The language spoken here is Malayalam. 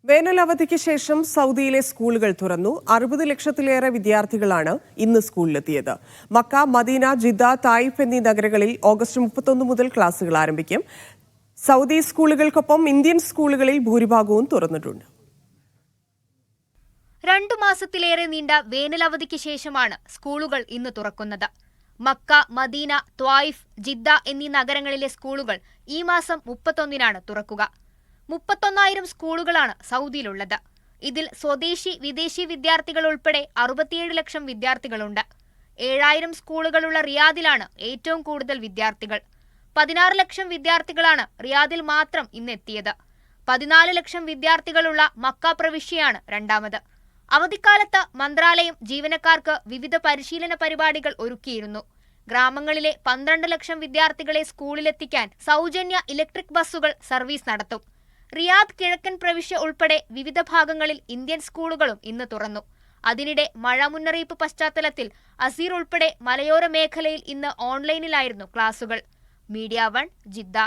വേനൽ അവധിക്ക് ശേഷം സൗദിയിലെ സ്കൂളുകൾ തുറന്നു. 60 ലക്ഷത്തിലേറെ വിദ്യാർത്ഥികളാണ് ഇന്ന് സ്കൂളിലെത്തിയത്. മക്ക, മദീന, ജിദ്ദ, തായിഫ് എന്നീ നഗരങ്ങളിൽ ഓഗസ്റ്റ് 31 മുതൽ ക്ലാസുകൾ ആരംഭിക്കും. സൗദി സ്കൂളുകൾക്കൊപ്പം ഇന്ത്യൻ സ്കൂളുകളിൽ ഭൂരിഭാഗവും തുറന്നിട്ടുണ്ട്. 2 മാസത്തിലേറെ നീണ്ട വേനലവധിക്ക് ശേഷമാണ് സ്കൂളുകൾ ഇന്ന് തുറക്കുന്നത്. മക്ക, മദീന, ത്വായിഫ്, ജിദ്ദ എന്നീ നഗരങ്ങളിലെ സ്കൂളുകൾ ഈ മാസം 31-നാണ് തുറക്കുക. 31,000 സ്കൂളുകളാണ് സൗദിയിലുള്ളത്. ഇതിൽ സ്വദേശി, വിദേശി വിദ്യാർത്ഥികൾ ഉൾപ്പെടെ 67 ലക്ഷം വിദ്യാർത്ഥികളുണ്ട്. 7,000 സ്കൂളുകളുള്ള റിയാദിലാണ് ഏറ്റവും കൂടുതൽ വിദ്യാർത്ഥികൾ. 16 ലക്ഷം വിദ്യാർത്ഥികളാണ് റിയാദിൽ മാത്രം ഇന്നെത്തിയത്. 14 ലക്ഷം വിദ്യാർത്ഥികളുള്ള മക്ക പ്രവിശ്യയാണ് രണ്ടാമത്. അവധിക്കാലത്ത് മന്ത്രാലയം ജീവനക്കാർക്ക് വിവിധ പരിശീലന പരിപാടികൾ ഒരുക്കിയിരുന്നു. ഗ്രാമങ്ങളിലെ 12 ലക്ഷം വിദ്യാർത്ഥികളെ സ്കൂളിലെത്തിക്കാൻ സൗജന്യ ഇലക്ട്രിക് ബസ്സുകൾ സർവീസ് നടത്തും. റിയാദ് കിഴക്കൻ പ്രവിശ്യ ഉൾപ്പെടെ വിവിധ ഭാഗങ്ങളിൽ ഇന്ത്യൻ സ്കൂളുകളും ഇന്ന് തുറന്നു. അതിനിടെ മഴ മുന്നറിയിപ്പ് പശ്ചാത്തലത്തിൽ അസീർ ഉൾപ്പെടെ മലയോര മേഖലയിൽ ഇന്ന് ഓൺലൈനിലായിരുന്നു ക്ലാസുകൾ. Media 1, Jeddah.